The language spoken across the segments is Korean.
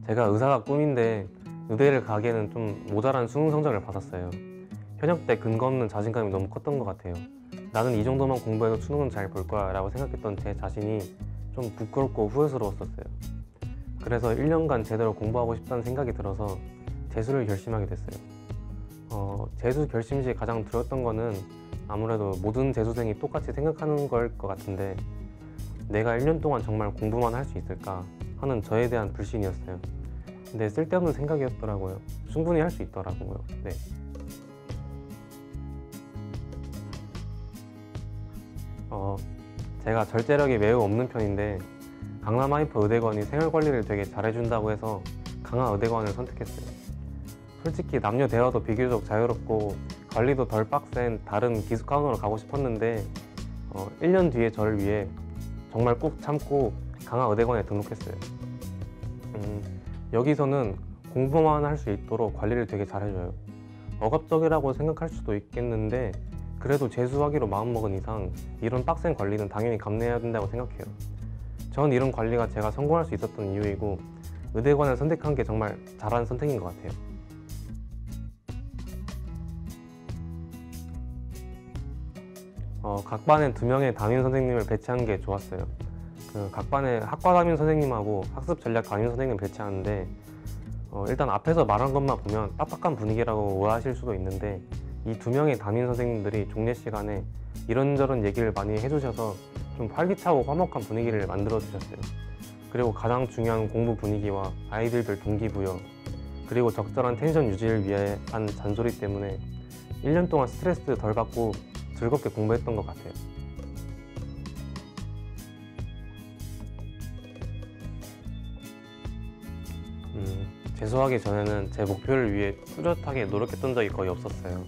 제가 의사가 꿈인데 의대를 가기에는 좀 모자란 수능 성적을 받았어요. 현역 때 근거 없는 자신감이 너무 컸던 것 같아요. 나는 이 정도만 공부해도 수능은 잘 볼 거야 라고 생각했던 제 자신이 좀 부끄럽고 후회스러웠었어요. 그래서 1년간 제대로 공부하고 싶다는 생각이 들어서 재수를 결심하게 됐어요. 재수 결심 시 가장 두려웠던 거는 아무래도 모든 재수생이 똑같이 생각하는 걸 것 같은데, 내가 1년 동안 정말 공부만 할 수 있을까 하는 저에 대한 불신이었어요. 근데 쓸데없는 생각이었더라고요. 충분히 할 수 있더라고요. 네. 제가 절제력이 매우 없는 편인데 강남 하이퍼 의대관이 생활관리를 되게 잘해준다고 해서 강화 의대관을 선택했어요. 솔직히 남녀 대화도 비교적 자유롭고 관리도 덜 빡센 다른 기숙학원으로 가고 싶었는데 1년 뒤에 저를 위해 정말 꾹 참고 강화 의대관에 등록했어요. 여기서는 공부만 할 수 있도록 관리를 되게 잘해줘요. 억압적이라고 생각할 수도 있겠는데 그래도 재수하기로 마음먹은 이상 이런 빡센 관리는 당연히 감내해야 된다고 생각해요. 전 이런 관리가 제가 성공할 수 있었던 이유이고 의대관을 선택한 게 정말 잘한 선택인 것 같아요. 각 반에 2명의 담임 선생님을 배치한 게 좋았어요. 각 반에 학과 담임 선생님하고 학습 전략 담임 선생님을 배치하는데 일단 앞에서 말한 것만 보면 빡빡한 분위기라고 오해하실 수도 있는데, 이 2명의 담임 선생님들이 종례 시간에 이런저런 얘기를 많이 해주셔서 좀 활기차고 화목한 분위기를 만들어 주셨어요. 그리고 가장 중요한 공부 분위기와 아이들별 동기부여, 그리고 적절한 텐션 유지를 위해 한 잔소리 때문에 1년 동안 스트레스 덜 받고 즐겁게 공부했던 것 같아요. 재수하기 전에는 제 목표를 위해 뚜렷하게 노력했던 적이 거의 없었어요.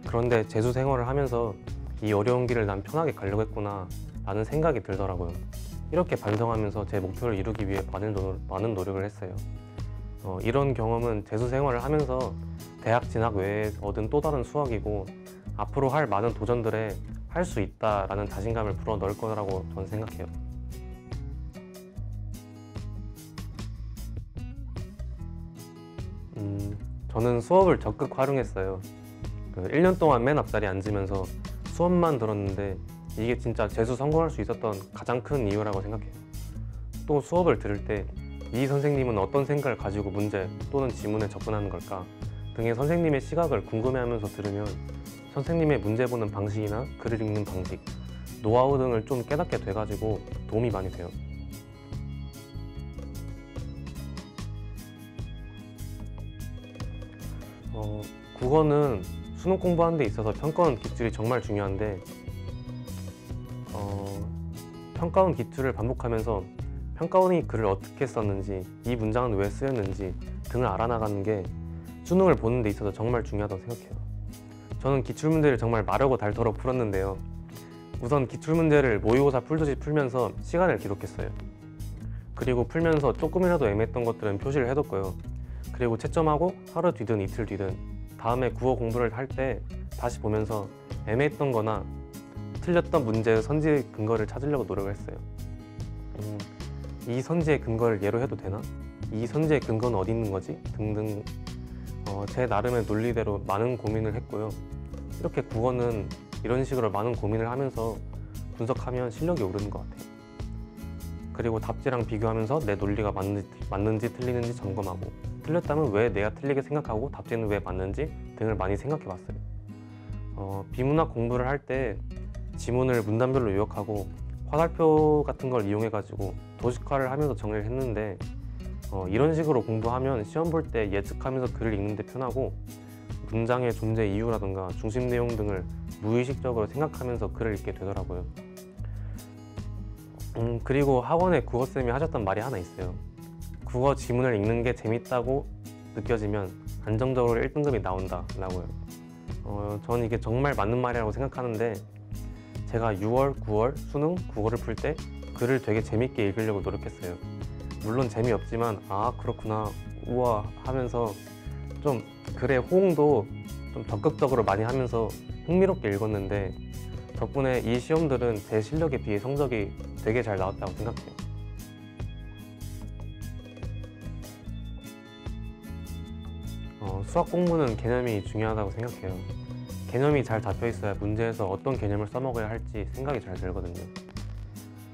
그런데 재수 생활을 하면서 이 어려운 길을 난 편하게 가려고 했구나 라는 생각이 들더라고요. 이렇게 반성하면서 제 목표를 이루기 위해 많은 노력을 했어요. 이런 경험은 재수 생활을 하면서 대학 진학 외에 얻은 또 다른 수학이고 앞으로 할 많은 도전들에 할 수 있다라는 자신감을 불어넣을 거라고 저는 생각해요. 저는 수업을 적극 활용했어요. 1년 동안 맨 앞자리에 앉으면서 수업만 들었는데 이게 진짜 재수 성공할 수 있었던 가장 큰 이유라고 생각해요. 또 수업을 들을 때 이 선생님은 어떤 생각을 가지고 문제 또는 지문에 접근하는 걸까 등의 선생님의 시각을 궁금해하면서 들으면 선생님의 문제 보는 방식이나 글을 읽는 방식, 노하우 등을 좀 깨닫게 돼가지고 도움이 많이 돼요. 국어는 수능 공부하는 데 있어서 평가원 기출이 정말 중요한데 평가원 기출을 반복하면서 평가원이 글을 어떻게 썼는지, 이 문장은 왜 쓰였는지 등을 알아나가는 게 수능을 보는 데 있어서 정말 중요하다고 생각해요. 저는 기출문제를 정말 마르고 닳도록 풀었는데요. 우선 기출문제를 모의고사 풀듯이 풀면서 시간을 기록했어요. 그리고 풀면서 조금이라도 애매했던 것들은 표시를 해뒀고요. 그리고 채점하고 하루 뒤든 이틀 뒤든 다음에 국어 공부를 할 때 다시 보면서 애매했던 거나 틀렸던 문제의 선지 근거를 찾으려고 노력을 했어요. 이 선지의 근거를 예로 해도 되나? 이 선지의 근거는 어디 있는 거지? 등등 제 나름의 논리대로 많은 고민을 했고요. 이렇게 국어는 이런 식으로 많은 고민을 하면서 분석하면 실력이 오르는 것 같아요. 그리고 답지랑 비교하면서 내 논리가 맞는지 틀리는지 점검하고, 틀렸다면 왜 내가 틀리게 생각하고 답지는 왜 맞는지 등을 많이 생각해 봤어요. 비문학 공부를 할 때 지문을 문단별로 요약하고 화살표 같은 걸 이용해 가지고 도식화를 하면서 정리를 했는데 이런 식으로 공부하면 시험 볼 때 예측하면서 글을 읽는 데 편하고 문장의 존재 이유라든가 중심 내용 등을 무의식적으로 생각하면서 글을 읽게 되더라고요. 그리고 학원에 국어쌤이 하셨던 말이 하나 있어요. 국어 지문을 읽는 게 재밌다고 느껴지면 안정적으로 1등급이 나온다 라고요. 저는 이게 정말 맞는 말이라고 생각하는데, 제가 6월, 9월 수능 국어를 풀 때 글을 되게 재밌게 읽으려고 노력했어요. 물론 재미없지만 아 그렇구나 우와 하면서 좀 글의 호응도 좀 적극적으로 많이 하면서 흥미롭게 읽었는데, 덕분에 이 시험들은 제 실력에 비해 성적이 되게 잘 나왔다고 생각해요. 수학 공부는 개념이 중요하다고 생각해요. 개념이 잘 잡혀 있어야 문제에서 어떤 개념을 써먹어야 할지 생각이 잘 들거든요.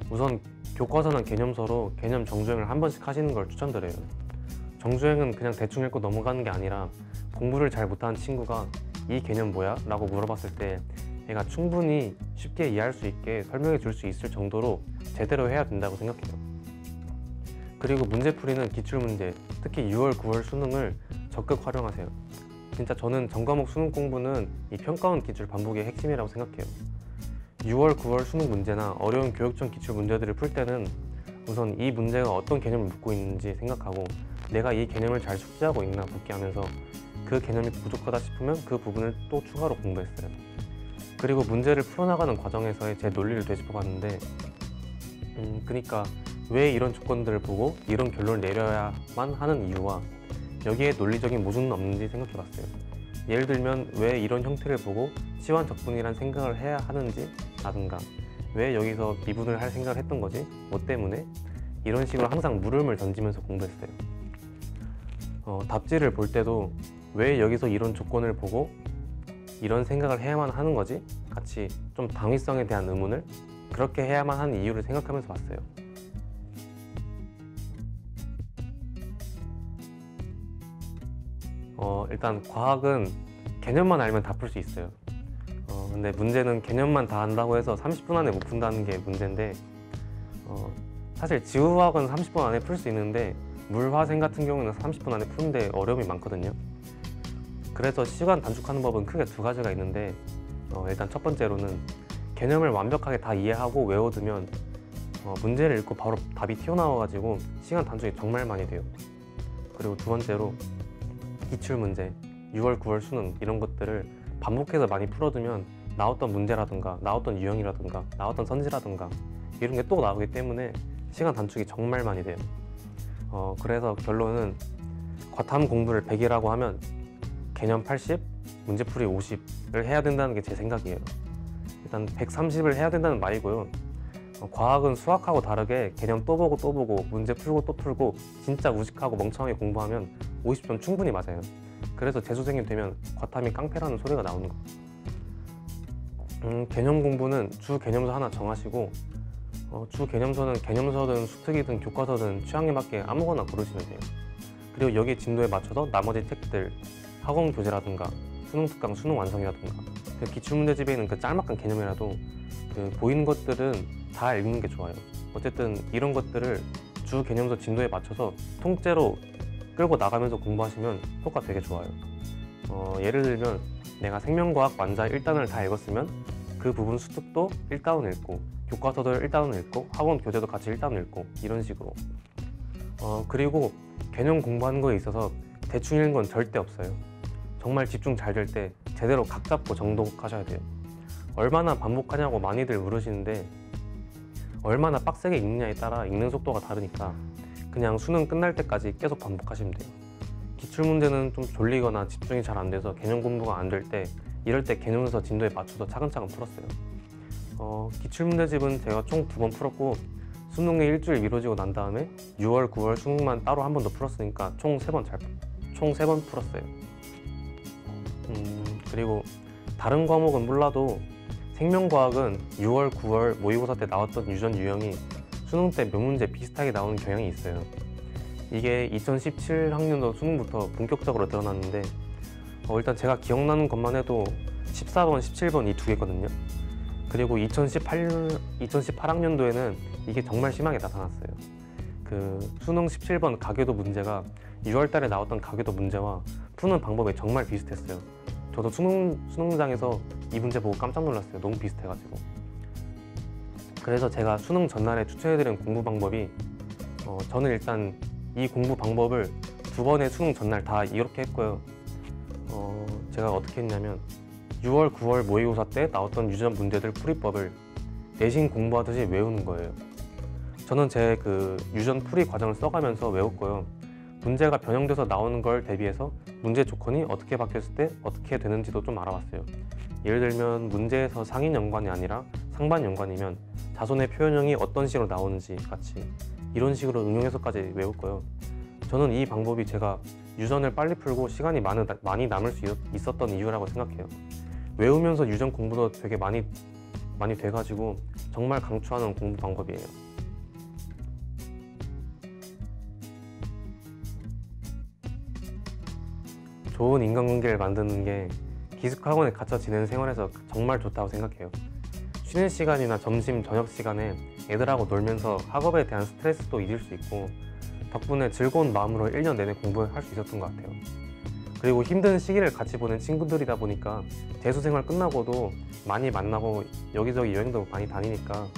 우선 교과서나 개념서로 개념 정주행을 한 번씩 하시는 걸 추천드려요. 정주행은 그냥 대충 읽고 넘어가는 게 아니라 공부를 잘 못하는 친구가 이 개념 뭐야? 라고 물어봤을 때 얘가 충분히 쉽게 이해할 수 있게 설명해 줄 수 있을 정도로 제대로 해야 된다고 생각해요. 그리고 문제풀이는 기출문제, 특히 6월, 9월 수능을 적극 활용하세요. 진짜 저는 전과목 수능 공부는 이 평가원 기출 반복의 핵심이라고 생각해요. 6월, 9월 수능 문제나 어려운 교육청 기출 문제들을 풀 때는 우선 이 문제가 어떤 개념을 묻고 있는지 생각하고 내가 이 개념을 잘 숙지하고 있나 복기하면서 그 개념이 부족하다 싶으면 그 부분을 또 추가로 공부했어요. 그리고 문제를 풀어나가는 과정에서의 제 논리를 되짚어봤는데 그러니까 왜 이런 조건들을 보고 이런 결론을 내려야만 하는 이유와 여기에 논리적인 모순은 없는지 생각해봤어요. 예를 들면 왜 이런 형태를 보고 치환 적분이란 생각을 해야 하는지 라든가 왜 여기서 미분을 할 생각을 했던 거지? 뭐 때문에? 이런 식으로 항상 물음을 던지면서 공부했어요. 답지를 볼 때도 왜 여기서 이런 조건을 보고 이런 생각을 해야만 하는 거지? 같이 좀 당위성에 대한 의문을 그렇게 해야만 하는 이유를 생각하면서 봤어요. 일단 과학은 개념만 알면 다 풀 수 있어요. 근데 문제는 개념만 다 안다고 해서 30분 안에 못 푼다는 게 문제인데 사실 지구과학은 30분 안에 풀 수 있는데 물화생 같은 경우는 30분 안에 푸는데 어려움이 많거든요. 그래서 시간 단축하는 법은 크게 두 가지가 있는데 일단 첫 번째로는 개념을 완벽하게 다 이해하고 외워두면 문제를 읽고 바로 답이 튀어나와가지고 시간 단축이 정말 많이 돼요. 그리고 두 번째로 기출문제, 6월, 9월 수능 이런 것들을 반복해서 많이 풀어두면 나왔던 문제라든가 나왔던 유형이라든가 나왔던 선지라든가 이런 게 또 나오기 때문에 시간 단축이 정말 많이 돼요. 그래서 결론은 과탐 공부를 100이라고 하면 개념 80, 문제풀이 50을 해야 된다는 게 제 생각이에요. 일단 130을 해야 된다는 말이고요. 과학은 수학하고 다르게 개념 또 보고 또 보고 문제 풀고 또 풀고 진짜 우직하고 멍청하게 공부하면 50점 충분히 맞아요. 그래서 재수생이 되면 과탐이 깡패라는 소리가 나오는 거예요. 개념 공부는 주 개념서 하나 정하시고 주 개념서는 개념서든 수특이든 교과서든 취향에 맞게 아무거나 고르시면 돼요. 그리고 여기 진도에 맞춰서 나머지 책들 학원 교재라든가 수능 특강, 수능 완성이라든가 그 기출문제집에 있는 그 짤막한 개념이라도 그 보이는 것들은 다 읽는 게 좋아요. 어쨌든 이런 것들을 주 개념서 진도에 맞춰서 통째로 끌고 나가면서 공부하시면 효과 되게 좋아요. 예를 들면 내가 생명과학 완자 1단을 다 읽었으면 그 부분 수특도 1단은 읽고 교과서도 1단은 읽고 학원 교재도 같이 1단은 읽고 이런 식으로 그리고 개념 공부하는 거에 있어서 대충 읽는 건 절대 없어요. 정말 집중 잘 될 때 제대로 각 잡고 정독하셔야 돼요. 얼마나 반복하냐고 많이들 물으시는데 얼마나 빡세게 읽느냐에 따라 읽는 속도가 다르니까 그냥 수능 끝날 때까지 계속 반복하시면 돼요. 기출문제는 좀 졸리거나 집중이 잘 안 돼서 개념 공부가 안 될 때 이럴 때 개념서 진도에 맞춰서 차근차근 풀었어요. 기출문제집은 제가 총 2번 풀었고 수능에 일주일 미뤄지고 난 다음에 6월, 9월 수능만 따로 한 번 더 풀었으니까 총 3번 풀었어요. 그리고 다른 과목은 몰라도 생명과학은 6월, 9월 모의고사 때 나왔던 유전 유형이 수능 때 몇 문제 비슷하게 나오는 경향이 있어요. 이게 2017학년도 수능부터 본격적으로 드러났는데 일단 제가 기억나는 것만 해도 14번, 17번 이 두 개거든요. 그리고 2018학년도에는 이게 정말 심하게 나타났어요. 그 수능 17번 가계도 문제가 6월 달에 나왔던 가계도 문제와 푸는 방법이 정말 비슷했어요. 저도 수능장에서 이 문제 보고 깜짝 놀랐어요. 너무 비슷해가지고. 그래서 제가 수능 전날에 추천해드린 공부 방법이 저는 일단 이 공부 방법을 2번의 수능 전날 다 이렇게 했고요. 제가 어떻게 했냐면 6월, 9월 모의고사 때 나왔던 유전 문제들 풀이법을 내신 공부하듯이 외우는 거예요. 저는 제 그 유전 풀이 과정을 써가면서 외웠고요. 문제가 변형돼서 나오는 걸 대비해서 문제 조건이 어떻게 바뀌었을 때 어떻게 되는지도 좀 알아봤어요. 예를 들면 문제에서 상인 연관이 아니라 상반 연관이면 자손의 표현형이 어떤 식으로 나오는지 같이 이런 식으로 응용해서까지 외웠고요. 저는 이 방법이 제가 유전을 빨리 풀고 시간이 많이 남을 수 있었던 이유라고 생각해요. 외우면서 유전 공부도 되게 많이 돼가지고 정말 강추하는 공부 방법이에요. 좋은 인간관계를 만드는 게 기숙학원에 갇혀 지내는 생활에서 정말 좋다고 생각해요. 쉬는 시간이나 점심, 저녁 시간에 애들하고 놀면서 학업에 대한 스트레스도 잊을 수 있고 덕분에 즐거운 마음으로 1년 내내 공부를 할 수 있었던 것 같아요. 그리고 힘든 시기를 같이 보낸 친구들이다 보니까 재수생활 끝나고도 많이 만나고 여기저기 여행도 많이 다니니까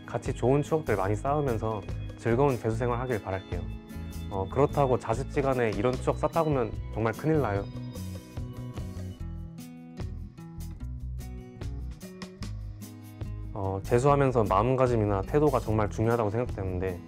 같이 좋은 추억들 많이 쌓으면서 즐거운 재수생활 하길 바랄게요. 그렇다고 자습시간에 이런 추억 쌓다 보면 정말 큰일 나요. 재수하면서 마음가짐이나 태도가 정말 중요하다고 생각되는데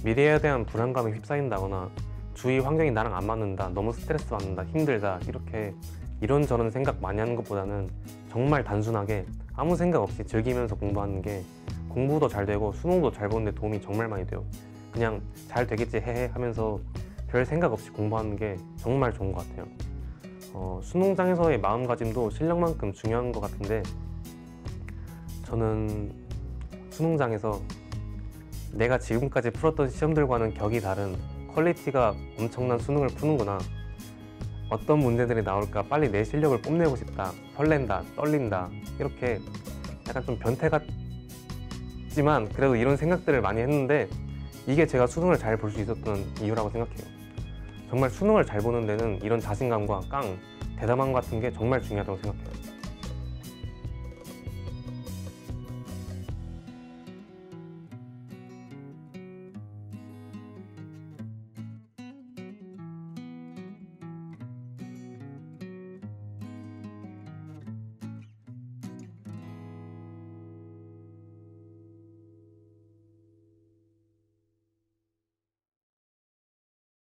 미래에 대한 불안감에 휩싸인다거나 주위 환경이 나랑 안 맞는다, 너무 스트레스 받는다, 힘들다 이렇게 이런저런 생각 많이 하는 것보다는 정말 단순하게 아무 생각 없이 즐기면서 공부하는 게 공부도 잘 되고 수능도 잘 보는데 도움이 정말 많이 돼요. 그냥 잘 되겠지 헤헤 하면서 별 생각 없이 공부하는 게 정말 좋은 것 같아요. 수능장에서의 마음가짐도 실력만큼 중요한 것 같은데 저는 수능장에서 내가 지금까지 풀었던 시험들과는 격이 다른 퀄리티가 엄청난 수능을 푸는구나, 어떤 문제들이 나올까 빨리 내 실력을 뽐내고 싶다, 설렌다, 떨린다 이렇게 약간 좀 변태 같지만 그래도 이런 생각들을 많이 했는데 이게 제가 수능을 잘 볼 수 있었던 이유라고 생각해요. 정말 수능을 잘 보는 데는 이런 자신감과 대담함 같은 게 정말 중요하다고 생각해요.